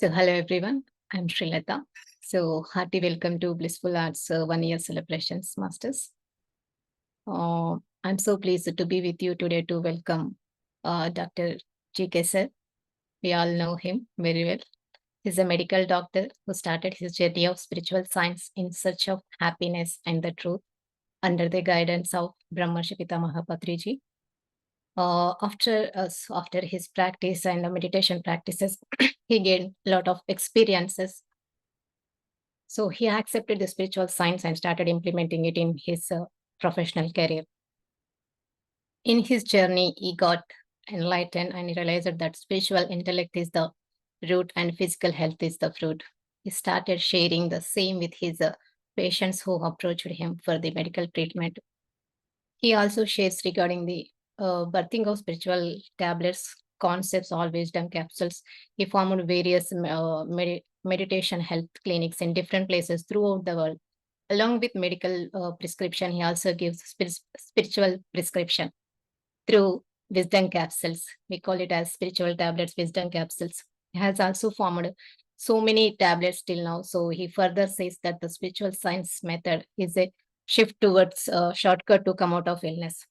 Hello everyone. I'm Srilata. Hearty welcome to Blissful Arts 1 year celebrations, Masters. I'm so pleased to be with you today to welcome Dr. G.K. sir. We all know him very well. He's a medical doctor who started his journey of spiritual science in search of happiness and the truth under the guidance of Brahmarshi Pitamaha Patriji. After his practice and the meditation practices, he gained a lot of experiences. So he accepted the spiritual science and started implementing it in his professional career. In his journey, he got enlightened and he realized that spiritual intellect is the root and physical health is the fruit. He started sharing the same with his patients who approached him for the medical treatment. He also shares regarding the birthing of spiritual tablets, concepts, all wisdom capsules. He formed various meditation health clinics in different places throughout the world. Along with medical prescription, he also gives spiritual prescription through wisdom capsules. We call it as spiritual tablets, wisdom capsules. He has also formed so many tablets till now. So he further says that the spiritual science method is a shift towards a shortcut to come out of illness.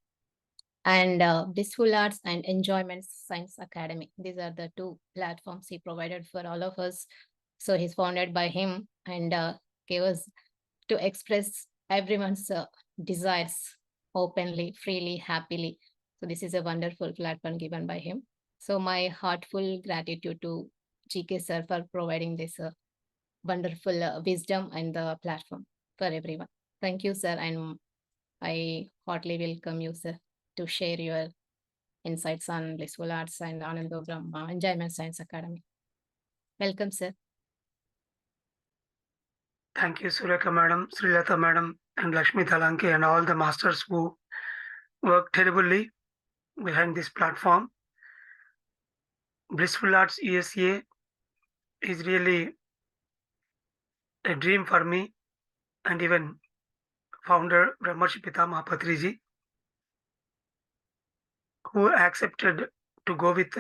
And Blissful Arts and Enjoyment Science Academy. These are the two platforms he provided for all of us. So he's founded by him and gave us to express everyone's desires openly, freely, happily. So this is a wonderful platform given by him. So my heartful gratitude to GK sir for providing this wonderful wisdom and the platform for everyone. Thank you, sir, and I heartily welcome you, sir, to share your insights on Blissful Arts and Anando Brahma Enjoyment Science Academy. Welcome, sir. Thank you, Sureka Madam, Srilata Madam, and Lakshmi Talanki, and all the masters who work terribly behind this platform. Blissful Arts ESA is really a dream for me, and even founder Brahmarshi Pitamaha Patriji, who accepted to go with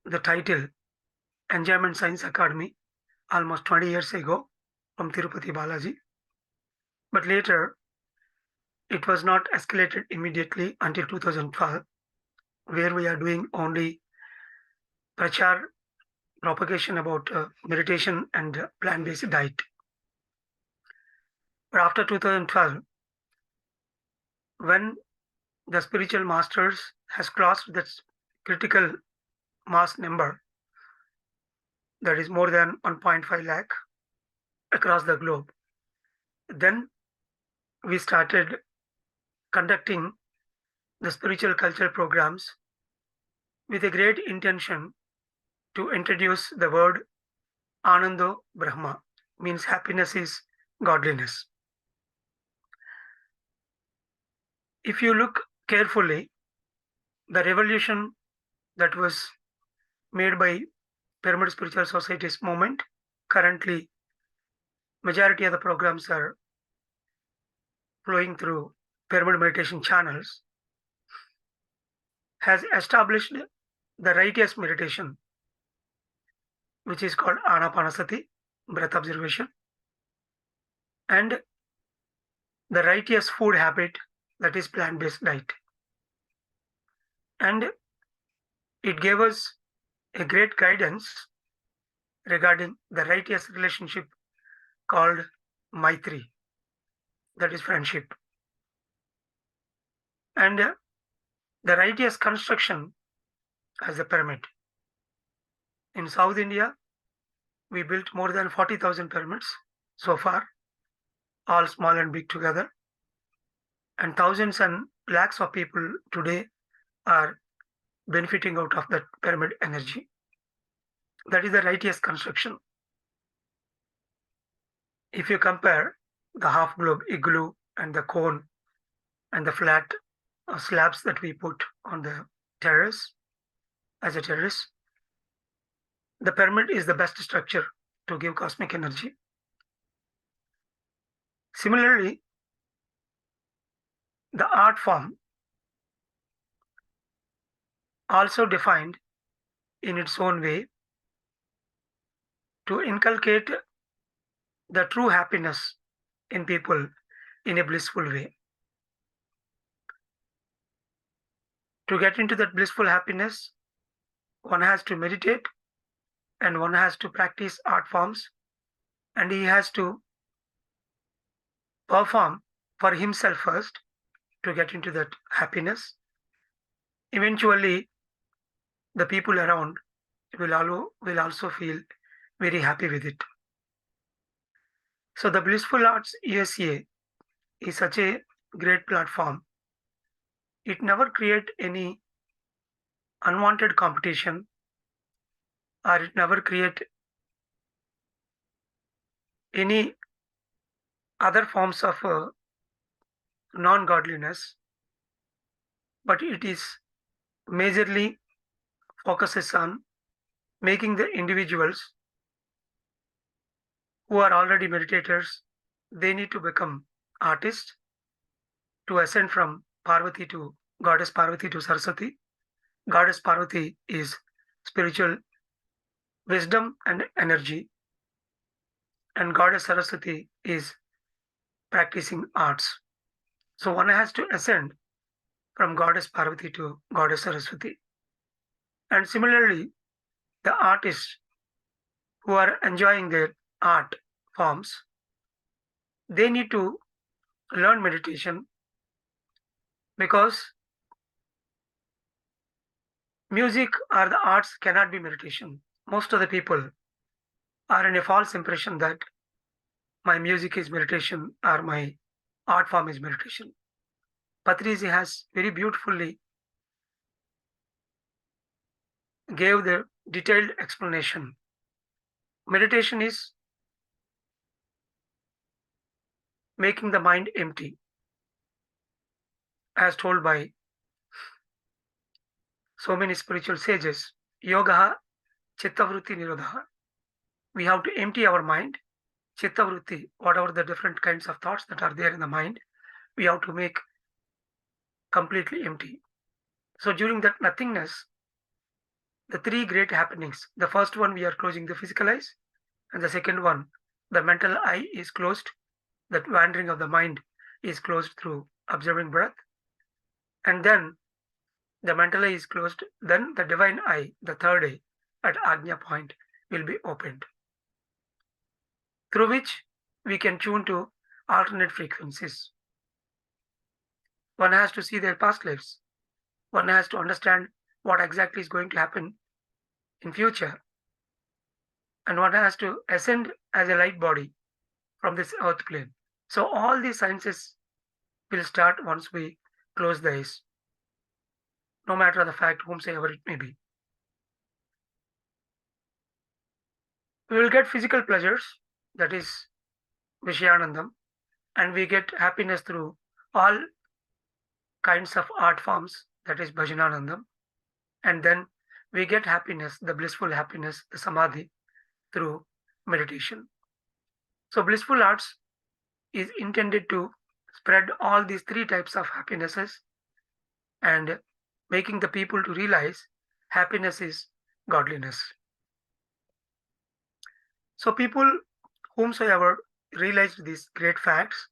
the title Enjoyment Science Academy almost 20 years ago from Tirupati Balaji. But later, it was not escalated immediately until 2012, where we are doing only prachar, propagation about meditation and plant-based diet. But after 2012, when the spiritual masters has crossed that critical mass number, that is more than 1.5 lakh across the globe, then we started conducting the spiritual culture programs with a great intention to introduce the word Anando Brahma, means happiness is godliness. If you look carefully, the revolution that was made by Pyramid Spiritual Society's movement, currently majority of the programs are flowing through Pyramid Meditation channels, has established the righteous meditation, which is called Anapanasati, breath observation, and the righteous food habit, that is plant-based diet. And it gave us a great guidance regarding the righteous relationship called Maitri, that is friendship. And the righteous construction as a pyramid. In South India, we built more than 40,000 pyramids so far, all small and big together. And thousands and lakhs of people today are benefiting out of that pyramid energy. That is the righteous construction. If you compare the half globe igloo and the cone and the flat slabs that we put on the terrace as a terrace, the pyramid is the best structure to give cosmic energy. Similarly, the art form also defined in its own way to inculcate the true happiness in people in a blissful way. To get into that blissful happiness, one has to meditate and one has to practice art forms and he has to perform for himself first to get into that happiness. Eventually, the people around will also feel very happy with it. So the Blissful Arts USA is such a great platform. It never create any unwanted competition or it never create any other forms of non-godliness, but it is majorly focuses on making the individuals who are already meditators, they need to become artists to ascend from Parvati to Goddess Parvati to Saraswati. Goddess Parvati is spiritual wisdom and energy, and Goddess Saraswati is practicing arts. So one has to ascend from Goddess Parvati to Goddess Saraswati. And similarly, the artists who are enjoying their art forms, they need to learn meditation because music or the arts cannot be meditation. Most of the people are in a false impression that my music is meditation or my art form is meditation. Patrisi has very beautifully gave the detailed explanation. Meditation is making the mind empty, as told by so many spiritual sages. Yoga chittavrutti nirodha. We have to empty our mind. Chittavrutti, whatever the different kinds of thoughts that are there in the mind, we have to make completely empty. So during that nothingness, the three great happenings. The first one, we are closing the physical eyes, and the second one, the mental eye is closed. That wandering of the mind is closed through observing breath. And then the mental eye is closed. Then the divine eye, the third eye, at Ajna point, will be opened, through which we can tune to alternate frequencies. One has to see their past lives. One has to understand what exactly is going to happen in future. And one has to ascend as a light body from this earth plane. So all these sciences will start once we close the eyes, no matter the fact whomsoever it may be. We will get physical pleasures, that is Vishyanandam, and we get happiness through all kinds of art forms, that is Bhajananandam. And then we get happiness, the blissful happiness, the Samadhi, through meditation. So blissful arts is intended to spread all these three types of happinesses and making the people to realize happiness is godliness. So people whomsoever realized these great facts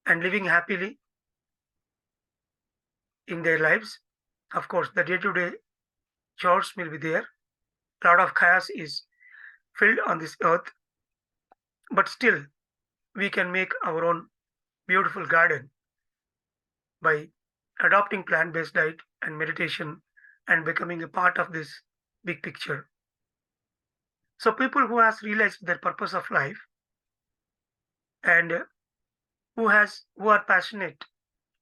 and living happily in their lives, of course, the day-to-day chores will be there. A lot of chaos is filled on this earth, but still we can make our own beautiful garden by adopting plant-based diet and meditation and becoming a part of this big picture. So people who has realized their purpose of life and who are passionate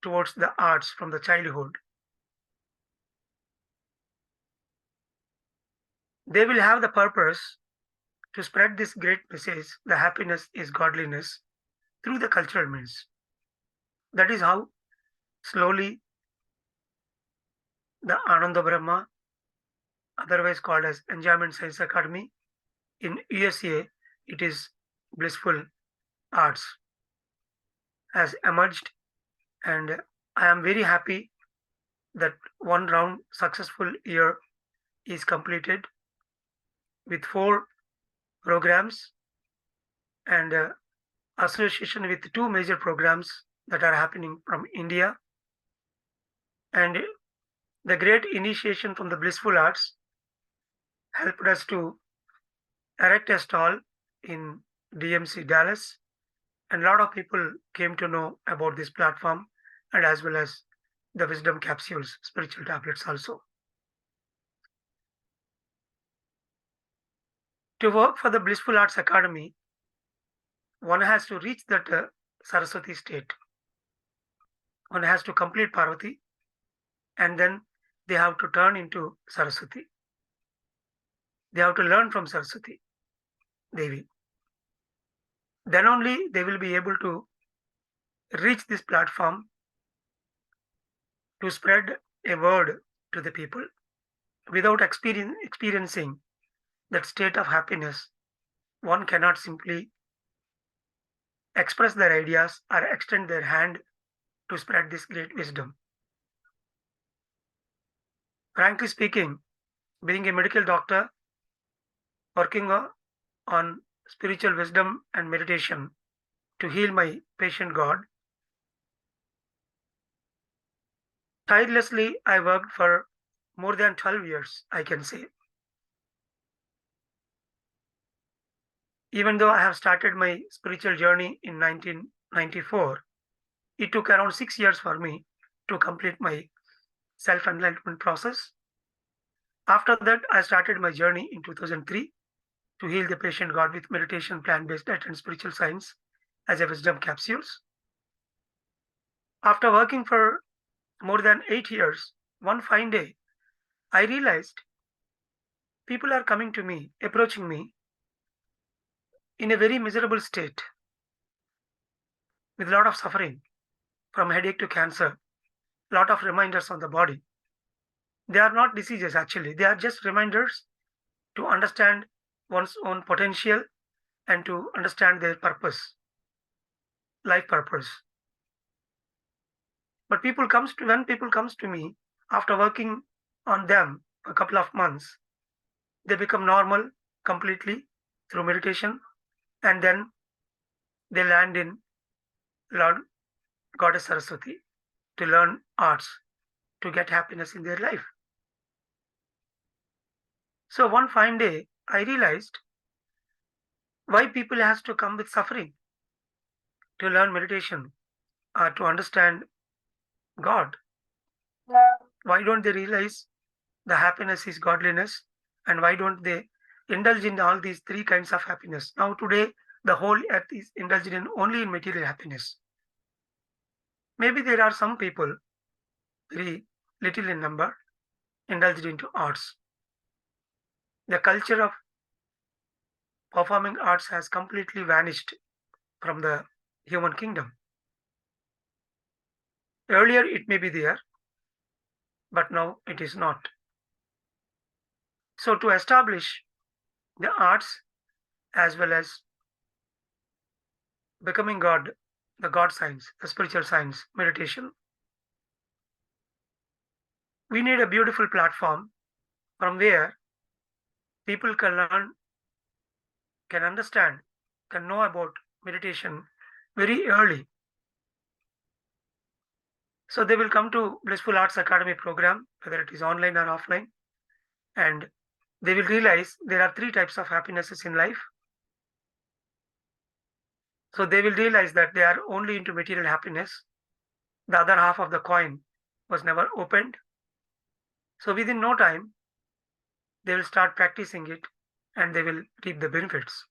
towards the arts from the childhood, they will have the purpose to spread this great message, the happiness is godliness, through the cultural means. That is how slowly the Ananda Brahma, otherwise called as Enjoyment Science Academy, in USA, it is Blissful Arts, has emerged, and I am very happy that one round successful year is completed with 4 programs and association with two major programs that are happening from India. And the great initiation from the Blissful Arts helped us to erect a stall in DMC Dallas, and a lot of people came to know about this platform and as well as the wisdom capsules, spiritual tablets also. To work for the Blissful Arts Academy, one has to reach that Saraswati state. One has to complete Parvati, and then they have to turn into Saraswati. They have to learn from Saraswati Devi. Then only they will be able to reach this platform to spread a word to the people. Without experiencing that state of happiness, one cannot simply express their ideas or extend their hand to spread this great wisdom. Frankly speaking, being a medical doctor, working on spiritual wisdom and meditation to heal my patient God, tirelessly I worked for more than 12 years, I can say. Even though I have started my spiritual journey in 1994, it took around 6 years for me to complete my self-enlightenment process. After that, I started my journey in 2003 to heal the patient God with meditation, plant-based diet, and spiritual science as a wisdom capsules. After working for more than 8 years, one fine day, I realized people are coming to me, approaching me in a very miserable state with a lot of suffering, from headache to cancer, a lot of reminders on the body. They are not diseases actually, they are just reminders to understand one's own potential and to understand their purpose, life purpose. But when people comes to me after working on them a couple of months, they become normal completely through meditation, and then they land in Lord Goddess Saraswati to learn arts, to get happiness in their life. So one fine day, I realized why people has to come with suffering to learn meditation or to understand God. Why don't they realize the happiness is godliness, and why don't they indulge in all these three kinds of happiness? Now today, the whole earth is indulged in only in material happiness. Maybe there are some people, very little in number, indulged into arts. The culture of performing arts has completely vanished from the human kingdom. Earlier it may be there, but now it is not. So to establish the arts as well as becoming God, the God science, the spiritual science, meditation, we need a beautiful platform from where people can learn, can understand, can know about meditation very early. So they will come to Blissful Arts Academy program, whether it is online or offline, and they will realize there are three types of happinesses in life. So they will realize that they are only into material happiness. The other half of the coin was never opened. So within no time, they will start practicing it and they will reap the benefits.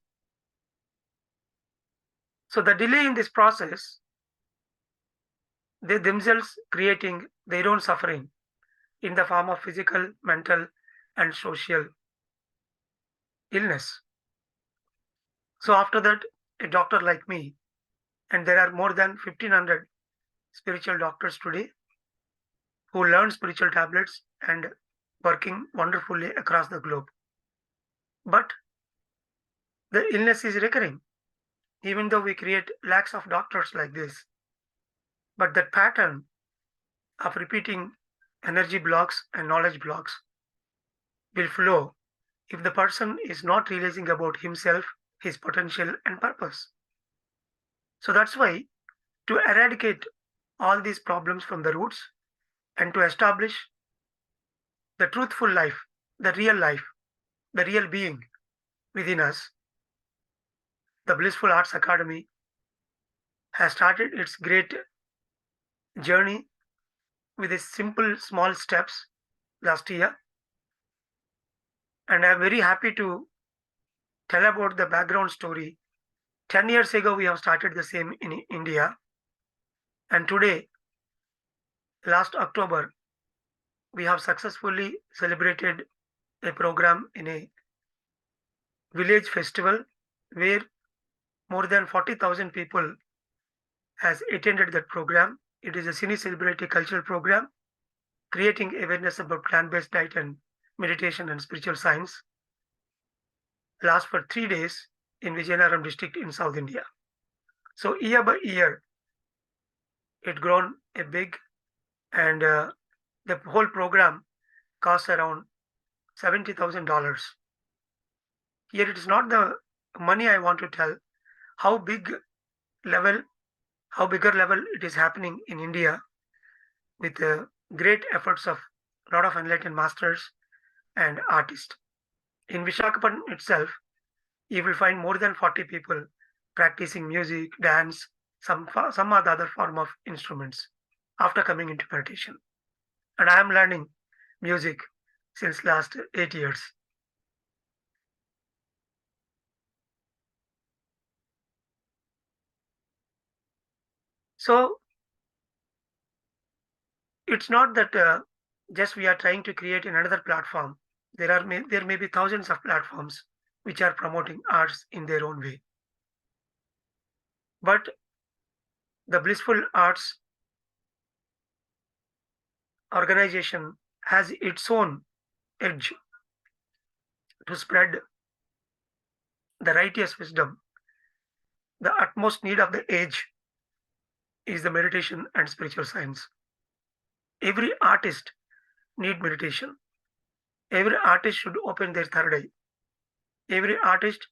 So the delay in this process, they themselves creating their own suffering in the form of physical, mental, and social illness. So after that, a doctor like me, and there are more than 1,500 spiritual doctors today who learn spiritual tablets and working wonderfully across the globe. But the illness is recurring, even though we create lakhs of doctors like this. But that pattern of repeating energy blocks and knowledge blocks will flow if the person is not realizing about himself, his potential and purpose. So that's why, to eradicate all these problems from the roots and to establish the truthful life, the real being within us, the Blissful Arts Academy has started its great journey with a simple small steps last year. And I'm very happy to tell about the background story. 10 years ago, we have started the same in India. And today, last October, we have successfully celebrated a program in a village festival where more than 40,000 people has attended that program. It is a cine celebrity cultural program creating awareness about plant-based diet and meditation and spiritual science. Last for 3 days in Vijayanagram district in South India. So year by year, it grown a big, and the whole program costs around $70,000. Here it is not the money I want to tell, how level, how bigger level it is happening in India with the great efforts of a lot of enlightened masters and artists. In Vishakhapatnam itself, you will find more than 40 people practicing music, dance, some other form of instruments after coming into meditation. And I am learning music since last 8 years. So it's not that just we are trying to create another platform. There may be thousands of platforms which are promoting arts in their own way. But the Blissful Arts organization has its own edge to spread the righteous wisdom. The utmost need of the age is the meditation and spiritual science. Every artist need meditation. Every artist should open their third eye. Every artist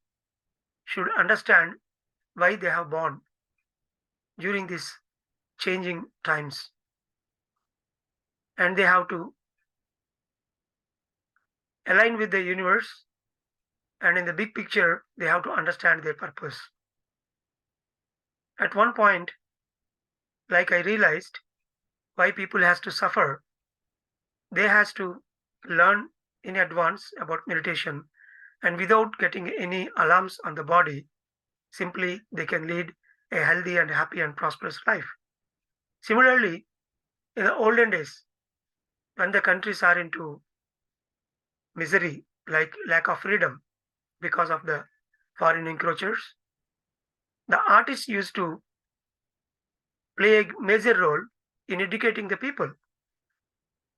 should understand why they have born during these changing times. And they have to align with the universe, and in the big picture, they have to understand their purpose. At one point, like I realized why people has to suffer, they has to learn in advance about meditation, and without getting any alarms on the body, simply they can lead a healthy and happy and prosperous life. Similarly, in the olden days, when the countries are into misery, like lack of freedom because of the foreign encroachers, the artists used to play a major role in educating the people,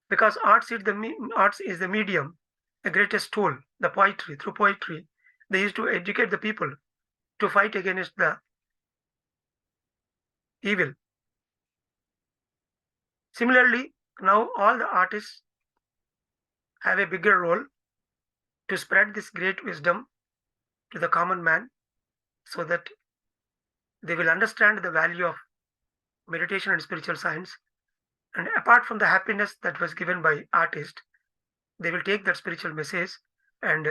because arts is the medium, the greatest tool, the poetry. Through poetry, they used to educate the people to fight against the evil. Similarly, now all the artists have a bigger role to spread this great wisdom to the common man, so that they will understand the value of meditation and spiritual science. And apart from the happiness that was given by artists, they will take that spiritual message and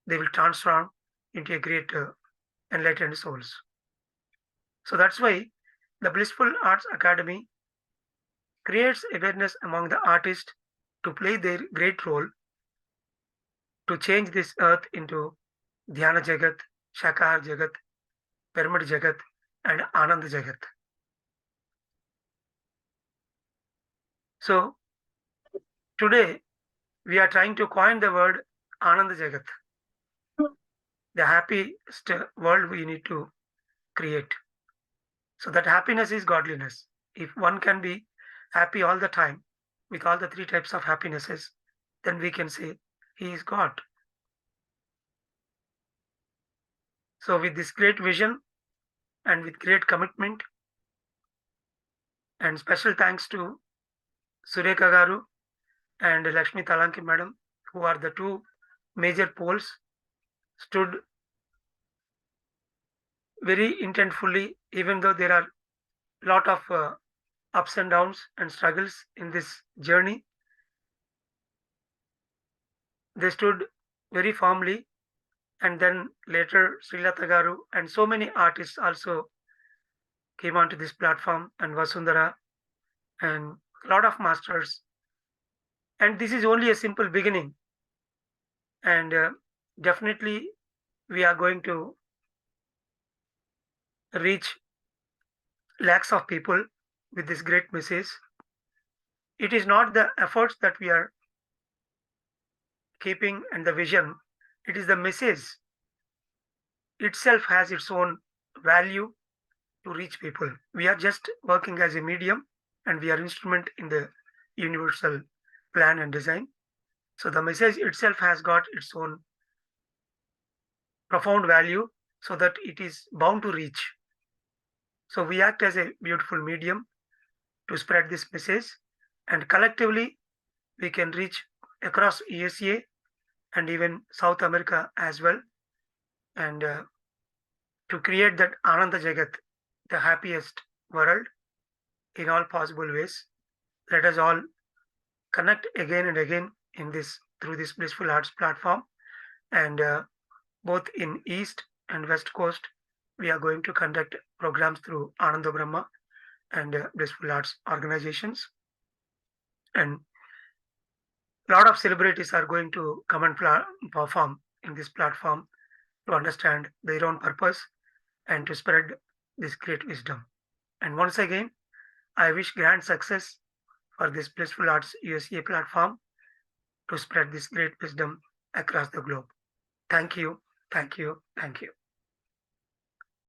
they will transform into a great enlightened souls. So that's why the Blissful Arts Academy creates awareness among the artists to play their great role to change this earth into Dhyana Jagat, Shakar Jagat, Pyramid Jagat, and Anand Jagat. So today we are trying to coin the word Anand Jagat, the happiest world we need to create. So that happiness is godliness. If one can be happy all the time with all the three types of happinesses, then we can say he is God. So with this great vision and with great commitment, and special thanks to Sureka Garu and Lakshmi Talanki Madam, who are the two major poles stood very intentfully, even though there are a lot of ups and downs and struggles in this journey. They stood very firmly, and then later Srilata Garu and so many artists also came onto this platform, and Vasundhara and a lot of masters. And this is only a simple beginning, and definitely we are going to reach lakhs of people with this great message. It is not the efforts that we are keeping and the vision, it is the message itself has its own value to reach people. We are just working as a medium, and we are instrument in the universal plan and design. So the message itself has got its own profound value, so that it is bound to reach. So we act as a beautiful medium to spread this message, and collectively we can reach across USA and even South America as well, and to create that Ananda Jagat, the happiest world in all possible ways. Let us all connect again and again in this through this Blissful Arts platform, and both in East and West Coast, we are going to conduct programs through Ananda Brahma and Blissful Arts organizations, and a lot of celebrities are going to come and perform in this platform to understand their own purpose and to spread this great wisdom. And once again, I wish grand success for this Blissful Arts USA platform to spread this great wisdom across the globe. Thank you, thank you, thank you.